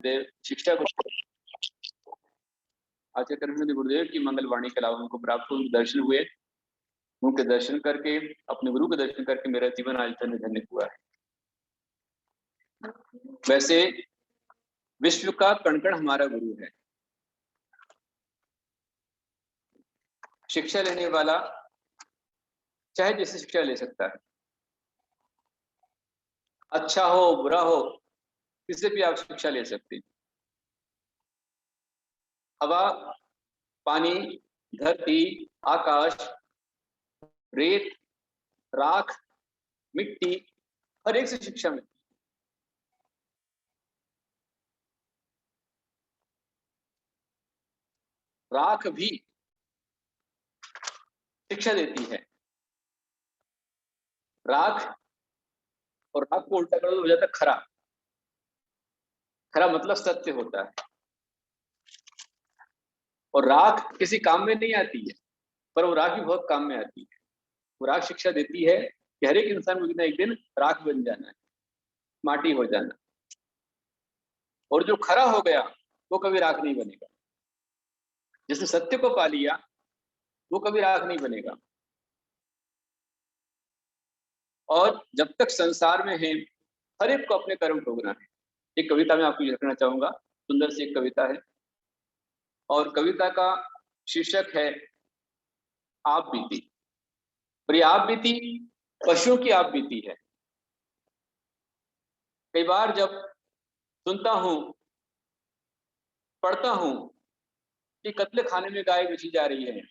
गुरुदेव शिक्षा को आचार्य करमचंद गुरुदेव की मंगलवाणी के अलावा उनको प्राप्त हुए, दर्शन हुए। उनके दर्शन करके, अपने गुरु के दर्शन करके मेरा जीवन आज धन्य धन्य हुआ है। वैसे विश्व का कण कण हमारा गुरु है। शिक्षा लेने वाला चाहे जैसे शिक्षा ले सकता है, अच्छा हो बुरा हो, किसी भी आप शिक्षा ले सकते हैं। हवा, पानी, धरती, आकाश, रेत, राख, मिट्टी, हर एक से शिक्षा मिलती है। राख भी शिक्षा देती है। राख और राख को उल्टा कर दो हो जाता है खरा। खरा मतलब सत्य होता है। और राख किसी काम में नहीं आती है, पर वो राख भी बहुत काम में आती है। वो राख शिक्षा देती है कि हर एक इंसान को एक दिन राख बन जाना है, माटी हो जाना। और जो खरा हो गया वो कभी राख नहीं बनेगा। जिसने सत्य को पा लिया वो कभी राख नहीं बनेगा। और जब तक संसार में है, हर एक को अपने कर्म भोगना है। एक कविता में आपको लिखना चाहूंगा, सुंदर सी एक कविता है, और कविता का शीर्षक है आप बीती। और ये आप बीती पशुओं की आप बीती है। कई बार जब सुनता हूं, पढ़ता हूं कि कत्ले खाने में गाय बेची जा रही है,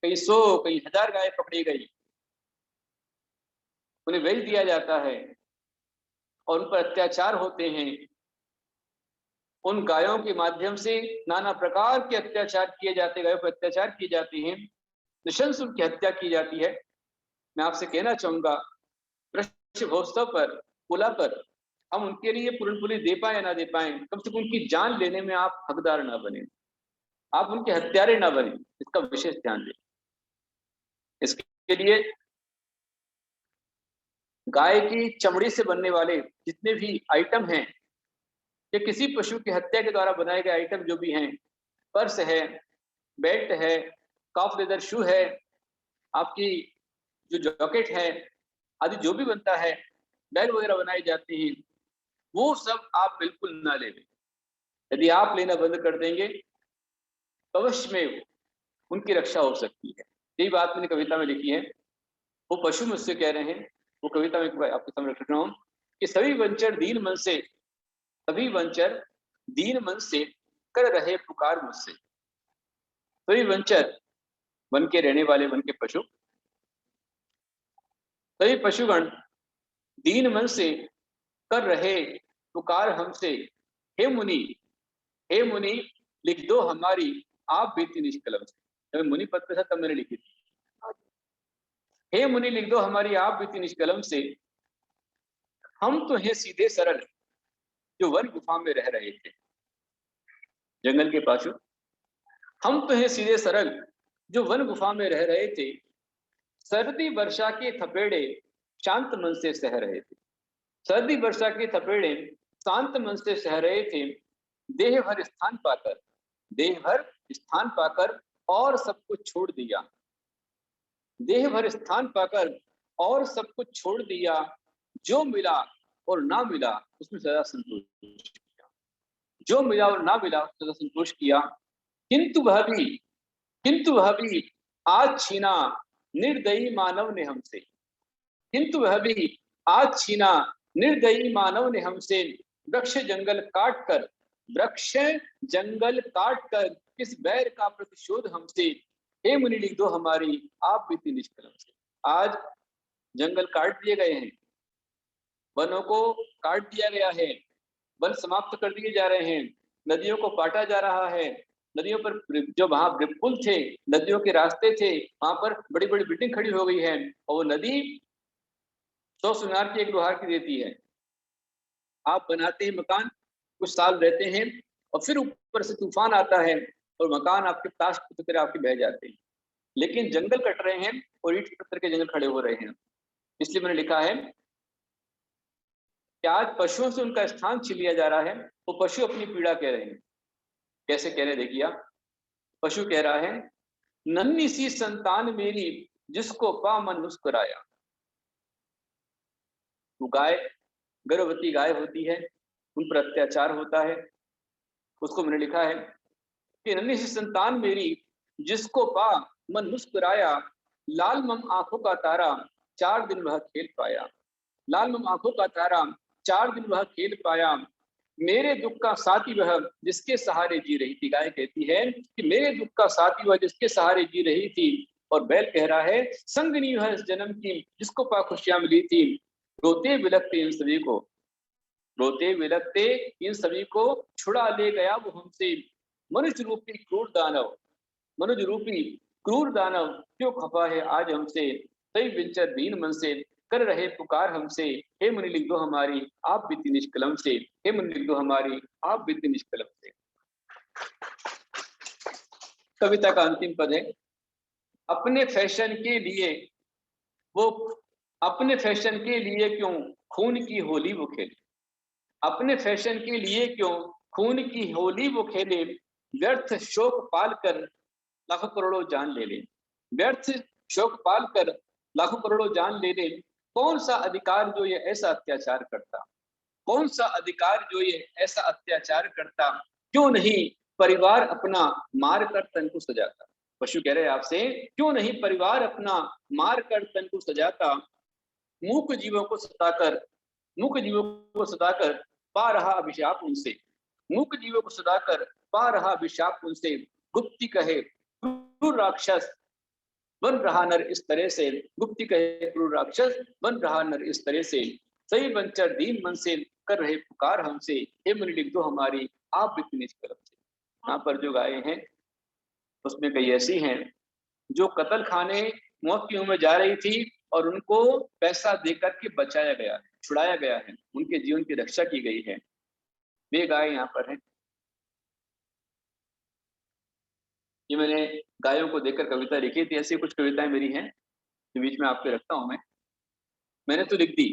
कई 100 कई 1000 गाय पकड़ी गई, उन्हें बेच दिया जाता है और उन पर अत्याचार होते हैं। उन गायों के माध्यम से नाना प्रकार के अत्याचार किए जाते, गायों पर अत्याचार किए जाते हैं, निशंस उनकी हत्या की जाती है। मैं आपसे कहना चाहूंगा, वृक्षभोत्सव पर, पुला पर हम उनके लिए पूर्णपुली दे पाए या ना दे पाए, कम से कम उनकी जान लेने में आप हकदार ना बने, आप उनके हत्यारे ना बने, इसका विशेष ध्यान दें। इसके लिए गाय की चमड़ी से बनने वाले जितने भी आइटम हैं, या किसी पशु की हत्या के द्वारा बनाए गए आइटम जो भी हैं, पर्स है, बेल्ट है, काफ लेदर शू है, आपकी जो जैकेट है आदि जो भी बनता है, बैग वगैरह बनाए जाते हैं, वो सब आप बिल्कुल ना लें। यदि आप लेना बंद कर देंगे तो अवश्य में उनकी रक्षा हो सकती है। यही बात मैंने कविता में लिखी है। वो पशु मुझसे कह रहे हैं, वो कविता में आपके सामने रख रहा हूँ कि सभी वंचर दीन मन से, सभी वंचर दीन मन से कर रहे पुकार मुझसे। सभी वंचर, वन के रहने वाले, वन के पशु, सभी पशुगण दीन मन से कर रहे पुकार हमसे। हे मुनि लिख दो हमारी आप बीती निष्कलम से। जब मुनि पद पे था तब मैंने लिखी थी, हे मुनि लिख दो हमारी आप बीती निष्कलम से। हम तो हैं सीधे सरल जो वन गुफा में रह रहे थे, जंगल के पशु। हम तो हैं सीधे सरल जो वन गुफा में रह रहे थे, सर्दी वर्षा के थपेड़े शांत मन से सह रहे थे। सर्दी वर्षा के थपेड़े शांत मन से सह रहे थे। देह भर स्थान पाकर, देह भर स्थान पाकर और सब कुछ छोड़ दिया। देह भर स्थान पाकर और सब कुछ छोड़ दिया। जो मिला और ना मिला उसमें सदा संतोष किया। जो मिला और ना मिला उसमें सदा संतोष किया। किंतु वह भी आज छीना निर्दयी मानव ने हमसे। किंतु वह भी आज छीना निर्दयी मानव ने हमसे। वृक्ष जंगल काट कर किस बैर का प्रतिशोध हमसे। हे मुनि लिख दो हमारी आप बीती निष्कलम से। आज जंगल काट दिए गए हैं, वनों को काट दिया गया है, वन समाप्त कर दिए जा रहे हैं, नदियों को काटा जा रहा है। नदियों पर जो वहां पुल थे, नदियों के रास्ते थे, वहां पर बड़ी बड़ी बिल्डिंग खड़ी हो गई है, और वो नदी 100 सुनार की एक लोहार की देती है। आप बनाते हैं मकान, कुछ साल रहते हैं और फिर ऊपर से तूफान आता है और मकान आपके ताश की तरह आपके बह जाते हैं। लेकिन जंगल कट रहे हैं और ईंट पत्थर के जंगल खड़े हो रहे हैं। इसलिए मैंने लिखा है कि आज पशुओं से उनका स्थान छीन लिया जा रहा है। वो पशु अपनी पीड़ा कह रहे हैं। कैसे कह रहे हैं देखिए आप। पशु कह रहा है, नन्ही सी संतान मेरी जिसको पा मन मुस्कुराया। वो गाय, गर्भवती गाय होती है, उन पर अत्याचार होता है। उसको मैंने लिखा है कि नन्ही सी संतान मेरी जिसको पा मन मुस्कुराया, लाल मम आंखों का तारा 4 दिन वह खेल पाया। लाल मम आंखों का तारा 4 दिन वह खेल पाया, मेरे दुख का साथी वह जिसके सहारे जी रही थी। गाय कहती है कि मेरे दुख का साथी वह जिसके सहारे जी रही थी। और बैल कह रहा है, संगनी वह इस जन्म की जिसको पा खुशियां मिली थी। रोते बिलखते इन सभी को, रोते बिलखते इन सभी को छुड़ा ले गया वो हमसे। मनुष्य रूपी क्रूर दानव, मनुष्य रूपी क्रूर दानव क्यों खफा है आज हमसे। सही विंचर दीन मन से कर रहे पुकार हमसे। हे मुनि लिख दो हमारी आप बीती निष्कलम से। हे मुनि लिख दो हमारी आप बीती निष्कलम से। कविता का अंतिम पद है, अपने फैशन के लिए वो, अपने फैशन के लिए क्यों खून की होली वो खेले। अपने फैशन के लिए क्यों खून की होली वो खेले। व्यर्थ शोक पाल कर लाखों करोड़ों जान ले ले। व्यर्थ शोक पाल कर लाखों करोड़ों जान ले ले। कौन सा अधिकार जो ये ऐसा अत्याचार करता। कौन सा अधिकार जो ये ऐसा अत्याचार करता। क्यों नहीं परिवार अपना मार कर तन को सजाता। पशु कह रहे हैं आपसे, क्यों नहीं परिवार अपना मार कर तन को सजाता। मूक जीवों को सताकर, मूक जीवों को सताकर पा रहा अभिशाप उनसे। मूक जीवों को सताकर पा रहा अभिशाप उनसे। गुप्ती कहे क्रूर राक्षस बन रहा नर इस तरह से। गुप्ती कहे क्रूर राक्षस बन रहा नर इस तरह से। सही वंचर दीन मन से कर रहे पुकार हमसे। हे मुनि लिख दो हमारी आप बीती निष्कलम से। यहाँ पर जो गायें हैं उसमें कई ऐसी हैं जो कत्ल खाने मौत की मुंह में जा रही थी और उनको पैसा देकर के बचाया गया है, छुड़ाया गया है, उनके जीवन की रक्षा की गई है। वे गाय यहाँ पर है। ये मैंने गायों को देखकर कविता लिखी थी। ऐसी कुछ कविताएं मेरी हैं जो बीच में आपके रखता हूं मैं। मैंने तो लिख दी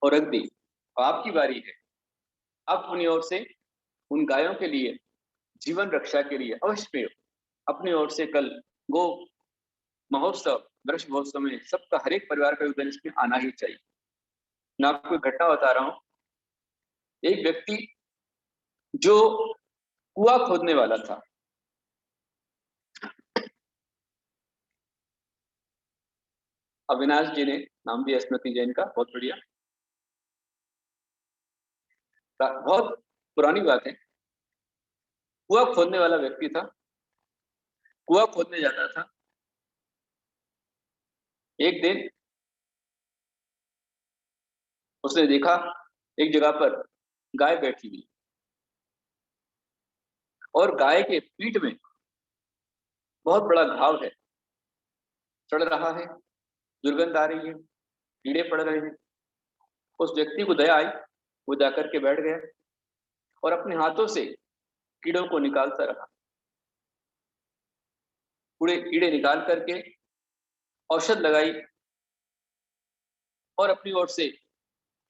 और रख दी, और आपकी बारी है। आप अपनी ओर से उन गायों के लिए, जीवन रक्षा के लिए अवश्य अपनी ओर से कल गो महोत्सव, वृक्ष महोत्सव में सबका, हर एक परिवार का योगदान इसमें आना ही चाहिए। मैं आपको एक घटना बता रहा हूँ। एक व्यक्ति जो कुआं खोदने वाला था, अविनाश जी ने नाम दिया स्मृति जैन का, बहुत बढ़िया, बहुत पुरानी बात है। कुआं खोदने वाला व्यक्ति था, कुआं खोदने जाता था। एक दिन उसने देखा एक जगह पर गाय बैठी हुई, और गाय के पीठ में बहुत बड़ा घाव है, चढ़ रहा है, दुर्गंध आ रही है, कीड़े पड़ रहे हैं। उस व्यक्ति को दया आई, वो जाकर के बैठ गया और अपने हाथों से कीड़ों को निकालता रहा। पूरे कीड़े निकाल करके औषध लगाई और अपनी ओर से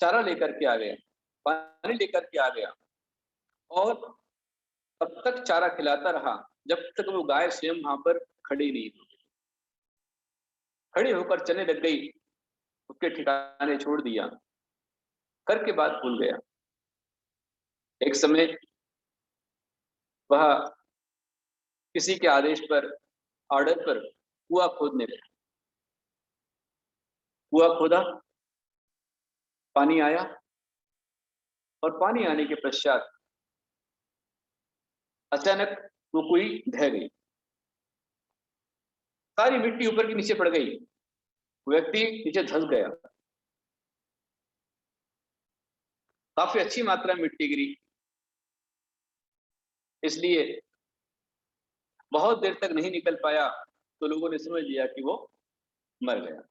चारा लेकर के आ गया, पानी लेकर के आ गया, और तब तक चारा खिलाता रहा जब तक वो गाय स्वयं वहां पर खड़ी नहीं हुई। खड़ी होकर चलने लग गई, उसके ठिकाने छोड़ दिया, करके बात भूल गया। एक समय वह किसी के आदेश पर, ऑर्डर पर कुआं खोदने लगा। कुआं खोदा, पानी आया, और पानी आने के पश्चात अचानक वो कुई ढह गई, सारी मिट्टी ऊपर की नीचे पड़ गई, व्यक्ति नीचे धंस गया। काफी अच्छी मात्रा में मिट्टी गिरी, इसलिए बहुत देर तक नहीं निकल पाया, तो लोगों ने समझ लिया कि वो मर गया।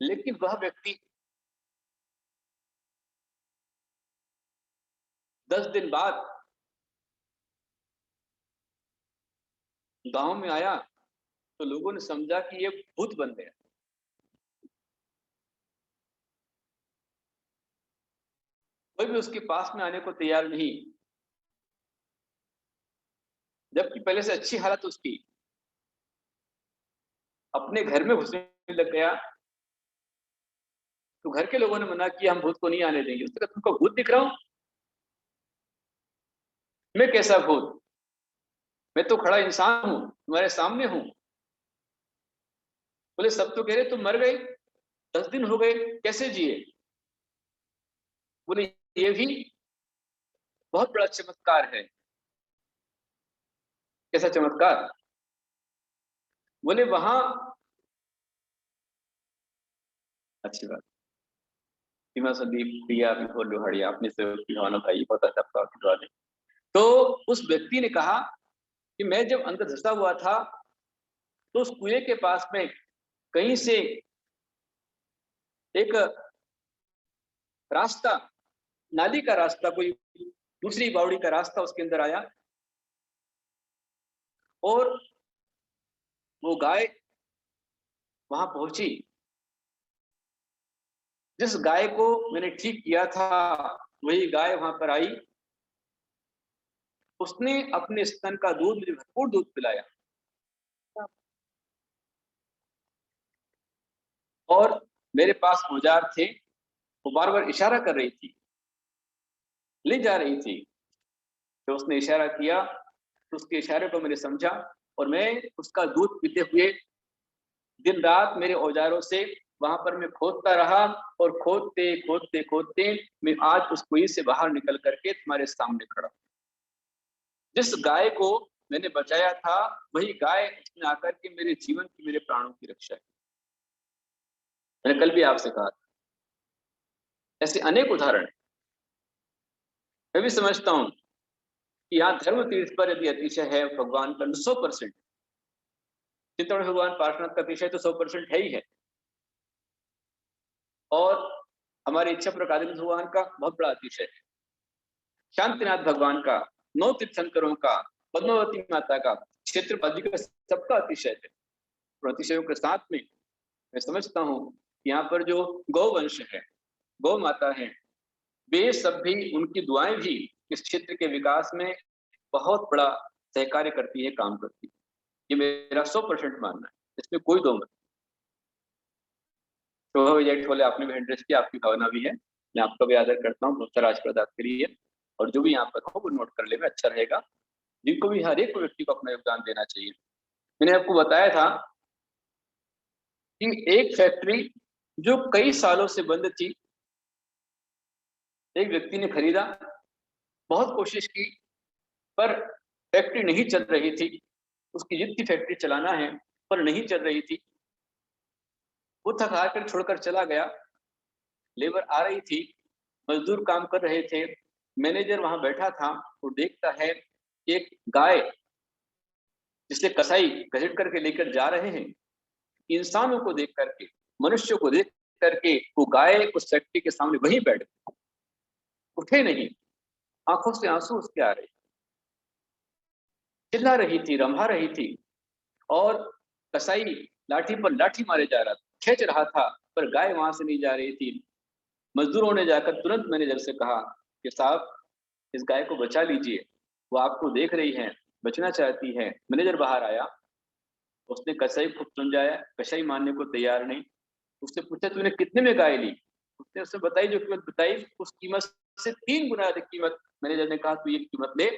लेकिन वह व्यक्ति 10 दिन बाद गांव में आया, तो लोगों ने समझा कि ये भूत बन गया। कोई भी उसके पास में आने को तैयार नहीं, जबकि पहले से अच्छी हालत उसकी। अपने घर में घुसने लग गया, तो घर के लोगों ने मना किया, हम भूत को नहीं आने देंगे। उसने कहा तुमको भूत दिख रहा हूं? मैं कैसा भूत? मैं तो खड़ा इंसान हूं, तुम्हारे सामने हूं। बोले सब तो कह रहे तुम मर गए, 10 दिन हो गए, कैसे जिए? बोले ये भी बहुत बड़ा चमत्कार है। कैसा चमत्कार? बोले वहां, अच्छी बात, सीमा संदीप प्रिया बिफोर लोहड़िया, अपने से उसकी भावना भाई बहुत अच्छा आपका। तो उस व्यक्ति ने कहा कि मैं जब अंदर धंसा हुआ था तो उस कुएं के पास में कहीं से एक रास्ता, नाली का रास्ता, कोई दूसरी बावड़ी का रास्ता उसके अंदर आया, और वो गाय वहां पहुंची। जिस गाय को मैंने ठीक किया था वही गाय वहां पर आई। उसने अपने स्तन का दूध, मुझे भरपूर दूध पिलाया, और मेरे पास औजार थे, वो बार बार इशारा कर रही थी, ले जा रही थी। तो उसने इशारा किया, तो उसके इशारे को मैंने समझा, और मैं उसका दूध पीते हुए दिन रात मेरे औजारों से वहां पर मैं खोदता रहा, और खोदते खोदते खोदते मैं आज उस कुएं से बाहर निकल करके तुम्हारे सामने खड़ा। जिस गाय को मैंने बचाया था वही गाय उसने आकर के मेरे जीवन की, मेरे प्राणों की रक्षा की। मैंने कल भी आपसे कहा था, ऐसे अनेक उदाहरण। मैं भी समझता हूँ कि यहाँ धर्म तीर्थ पर यदि अतिशय है भगवान का 100%, चित्तौड़ भगवान पार्श्वनाथ का अतिशय तो 100% है ही है, और हमारे इच्छा प्रकादिन भगवान का बहुत बड़ा अतिशय है, शांतिनाथ भगवान का, 9 तीर्थंकरों का, पद्मावती माता का, क्षेत्रपाल जी का, सबका अतिशय है। और अतिशयों के साथ में मैं समझता हूँ यहाँ पर जो गौवंश है, गौ माता है, वे सब भी, उनकी दुआएं भी इस क्षेत्र के विकास में बहुत बड़ा सहकार्य करती है, काम करती है। ये मेरा 100% मानना है, इसमें कोई दो मत। शोभा विजय ठोले, आपने भी एड्रेस किया, आपकी भावना भी है, मैं आपका भी आदर करता हूँ, बहुत सारा आशीर्वाद आपके लिए। और जो भी यहाँ पर हो वो नोट कर ले, अच्छा रहेगा। जिनको भी, हर एक व्यक्ति को अपना योगदान देना चाहिए। मैंने आपको बताया था कि एक फैक्ट्री जो कई सालों से बंद थी, एक व्यक्ति ने खरीदा, बहुत कोशिश की, पर फैक्ट्री नहीं चल रही थी। उसकी जिद थी फैक्ट्री चलाना है, पर नहीं चल रही थी। वो थका कर छोड़कर चला गया। लेबर आ रही थी, मजदूर काम कर रहे थे, मैनेजर वहां बैठा था। वो देखता है एक गाय जिसे कसाई घसीट करके लेकर जा रहे हैं, इंसानों को देख करके, मनुष्यों को देख करके वो गाय उस फैक्ट्री के सामने वहीं बैठ, उठे नहीं, आंखों से आंसू उसके आ रहे, चिल्ला रही थी, रंभा रही थी, और कसाई लाठी पर लाठी मारे जा रहा था, खींच रहा था, पर गाय वहां से नहीं जा रही थी। मजदूरों ने जाकर तुरंत मैनेजर से कहा कि साहब इस गाय को बचा लीजिए, वो आपको देख रही है, बचना चाहती है। मैनेजर बाहर आया, उसने कसाई खूब समझाया, कसाई मानने को तैयार नहीं। उससे पूछा तूने कितने में गाय ली? उसने उसे बताई, जो कीमत बताई उस कीमत से 3 गुना अधिक कीमत। मैनेजर ने कहा तू ये कीमत ले,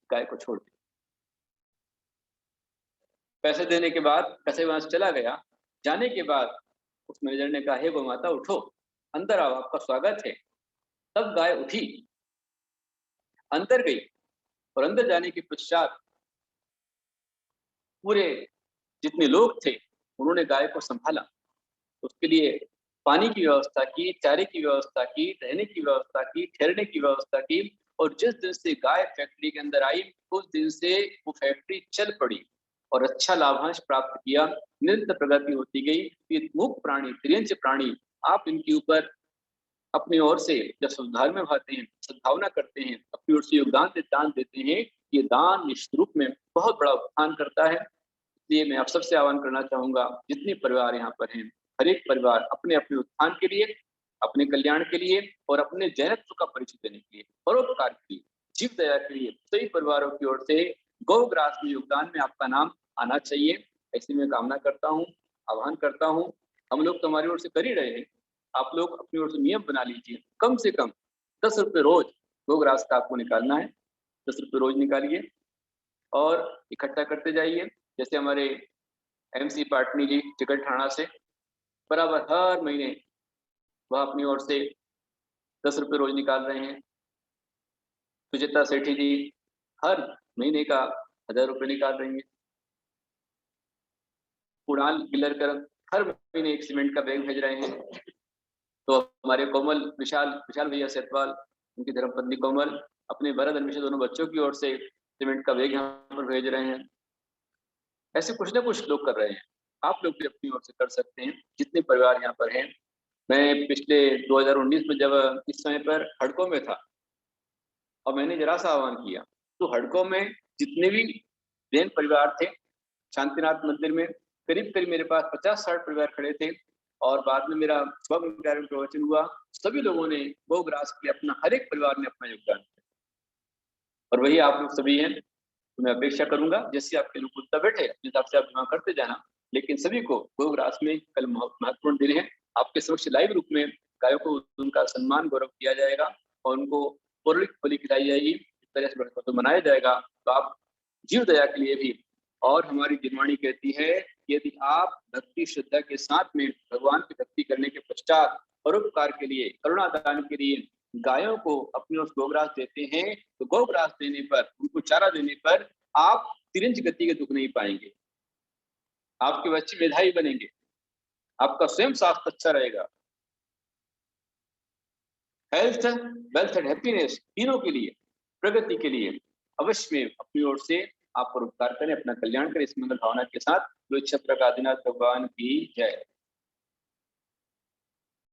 गाय को छोड़ दे। पैसे देने के बाद कसाई वहां से चला गया। जाने के बाद उस मैनेजर ने कहा, हे गौ माता उठो, अंदर आओ, आपका स्वागत है। तब गाय उठी, अंदर गई, और अंदर जाने के पश्चात पूरे जितने लोग थे उन्होंने गाय को संभाला, उसके लिए पानी की व्यवस्था की, चारे की व्यवस्था की, रहने की व्यवस्था की, ठहरने की व्यवस्था की। और जिस दिन से गाय फैक्ट्री के अंदर आई उस दिन से वो फैक्ट्री चल पड़ी और अच्छा लाभांश प्राप्त किया, निरंतर प्रगति होती गई। ये मुक्त प्राणी, त्रियंच प्राणी, आप इनके ऊपर अपनी ओर से जब सुधार में भाते हैं, सद्भावना करते हैं, अपनी ओर से योगदान दान देते हैं, ये दान निश्चित रूप में बहुत बड़ा उत्थान करता है। इसलिए मैं आप सबसे आह्वान करना चाहूंगा, जितने परिवार यहाँ पर हैं, हर एक परिवार अपने अपने उत्थान के लिए अपने कल्याण के लिए और अपने जैनत्व का परिचय देने के लिए, परोपकार के लिए, जीव दया के लिए सभी परिवारों की ओर से गौग्रास में योगदान में आपका नाम आना चाहिए, ऐसी मैं कामना करता हूँ, आह्वान करता हूँ। हम लोग तो हमारी ओर से कर ही रहे हैं, आप लोग अपनी ओर से नियम बना लीजिए, कम से कम 10 रुपये रोज गौग्रास का आपको निकालना है, 10 रुपये रोज निकालिए और इकट्ठा करते जाइए। जैसे हमारे MC पाटनी जी टिकट ठाणा से बराबर हर महीने वह अपनी ओर से 10 रुपये रोज निकाल रहे हैं। सुचिता सेठी जी हर महीने का 1000 रुपये निकाल रही है। कुणाल गिलरकर हर महीने एक सीमेंट का बैग भेज रहे हैं। तो हमारे कोमल विशाल भैया सेतवाल, उनकी धर्मपत्नी कोमल अपने वरद अन्वेषण दोनों बच्चों की ओर से सीमेंट का बैग यहाँ पर भेज रहे हैं। ऐसे कुछ ना कुछ लोग कर रहे हैं, आप लोग भी अपनी ओर से कर सकते हैं, जितने परिवार यहाँ पर हैं। मैं पिछले 2019 में जब इस समय पर हड़कों में था और मैंने जरा सा आह्वान किया, तो हड़कों में जितने भी जैन परिवार थे, शांतिनाथ मंदिर में करीब मेरे पास 50-60 परिवार खड़े थे और बाद में मेरा प्रवचन हुआ। सभी लोगों ने गौग्रास के लिए अपना, हर एक परिवार ने अपना योगदान किया और वही आप लोग सभी हैं। तो मैं अपेक्षा करूंगा जैसे आपके अनुकूलता बैठे जिस हिसाब से आप जमा करते जाना, लेकिन सभी को गौग्रास में कल महत्वपूर्ण दिन है। आपके समक्ष लाइव रूप में गायों को उनका सम्मान गौरव किया जाएगा और उनको पौराणिक बलि खिलाई जाएगी, इस तरह से तो मनाया जाएगा। तो आप जीव दया के लिए भी, और हमारी निर्वाणी कहती है यदि आप भक्ति श्रद्धा के साथ में भगवान की भक्ति करने के पश्चात परोपकार के लिए, करुणा दान के लिए गायों को अपने उस गौग्रास देते हैं, तो गौग्रास देने पर, उनको चारा देने पर आप तिरंज गति के दुख नहीं पाएंगे, आपके बच्चे मेधावी बनेंगे, आपका स्वयं स्वास्थ्य अच्छा रहेगा। हेल्थ, वेल्थ एंड हैप्पीनेस तीनों के लिए, प्रगति के लिए अवश्य में अपनी ओर से आप परोपकार करें, अपना कल्याण करें। इस मंगल भावना के साथ लोच्छा प्रकादिनाथ भगवान की जय।